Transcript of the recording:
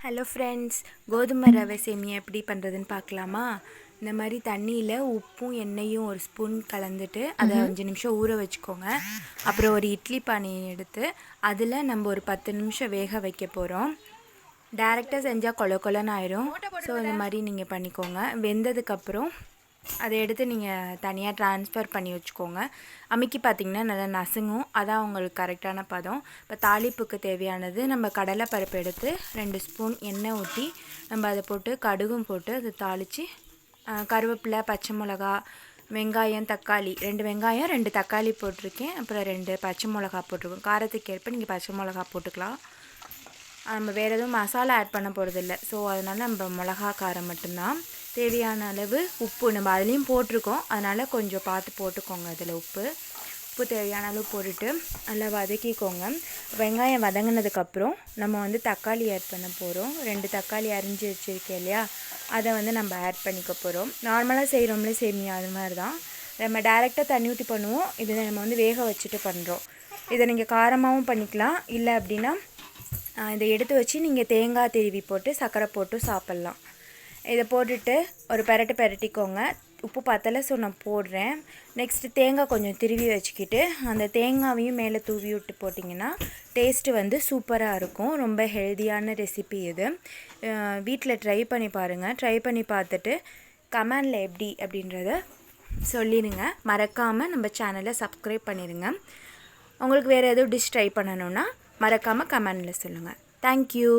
Hello friends, கோதுமை ரவை சேமியா எப்படி பண்ணுறதுன்னு பார்க்கலாமா? இந்த மாதிரி தண்ணியில் உப்பும் எண்ணெயும் ஒரு ஸ்பூன் கலந்துட்டு அதை 5 நிமிஷம் ஊற வச்சுக்கோங்க. அப்புறம் ஒரு இட்லி பானையை எடுத்து அதில் நம்ம ஒரு 10 நிமிஷம் வேக வைக்க போகிறோம். டைரெக்டாக செஞ்சால் கொல கொலன்னு ஆயிரும். ஸோ இந்த மாதிரி நீங்கள் பண்ணிக்கோங்க. வெந்ததுக்கப்புறம் அதை எடுத்து நீங்கள் தனியாக ட்ரான்ஸ்ஃபர் பண்ணி வச்சுக்கோங்க. அமுக்கி பார்த்திங்கன்னா நல்லா நசுங்கும். அதான் உங்களுக்கு கரெக்டான பதம். இப்போ தாளிப்புக்கு தேவையானது நம்ம கடலை பருப்பு எடுத்து 2 ஸ்பூன் எண்ணெய் ஊற்றி நம்ம அதை போட்டு கடுகும் போட்டு அதை தாளித்து கருவேப்பிலை, பச்சை மிளகா, வெங்காயம், தக்காளி 2 வெங்காயம் 2 தக்காளி போட்டிருக்கேன். அப்புறம் 2 பச்சை மிளகா போட்டிருக்கோம். காரத்துக்கு ஏற்ப நீங்கள் பச்சை மிளகா போட்டுக்கலாம். நம்ம வேறு எதுவும் மசாலா ஆட் பண்ண போகிறதில்ல. ஸோ அதனால் நம்ம மிளகா காரம் மட்டும்தான். தேவையான அளவு உப்பு நம்ம அதுலேயும் போட்டிருக்கோம். அதனால் கொஞ்சம் பார்த்து போட்டுக்கோங்க. அதில் உப்பு தேவையான அளவு போட்டுட்டு நல்லா வதக்கிக்கோங்க. வெங்காயம் வதங்கினதுக்கப்புறம் நம்ம தக்காளி ஆட் பண்ண போகிறோம். 2 தக்காளி அரிஞ்சு வச்சுருக்கேன் இல்லையா, அதை நம்ம ஆட் பண்ணிக்க போகிறோம். நார்மலாக செய்கிறோம்ல சேமியா, அது மாதிரி தான். நம்ம டைரெக்டாக தண்ணி ஊற்றி பண்ணுவோம். இதை நம்ம வேக வச்சுட்டு பண்ணுறோம். இதை நீங்கள் காரமாகவும் பண்ணிக்கலாம். இல்லை அப்படின்னா இதை எடுத்து வச்சு நீங்கள் தேங்காய் திருவி போட்டு சர்க்கரை போட்டு சாப்பிட்லாம். இதை போட்டுட்டு ஒரு பெரட்டிக்கோங்க. உப்பு பத்தலை, ஸோ நான் போடுறேன். நெக்ஸ்ட்டு தேங்காய் கொஞ்சம் திருவி வச்சுக்கிட்டு அந்த தேங்காயையும் மேலே தூவி விட்டு போட்டிங்கன்னா டேஸ்ட்டு சூப்பராக இருக்கும். ரொம்ப ஹெல்தியான ரெசிபி இது. வீட்டில் ட்ரை பண்ணி பாருங்கள். ட்ரை பண்ணி பார்த்துட்டு கமெண்டில் எப்படி அப்படின்றத சொல்லிடுங்க. மறக்காமல் நம்ம சேனலை சப்ஸ்கிரைப் பண்ணிடுங்க. உங்களுக்கு வேறு எதுவும் டிஷ் ட்ரை பண்ணணுன்னா மறக்காமல் கமெண்டில் சொல்லுங்கள். தேங்க்யூ.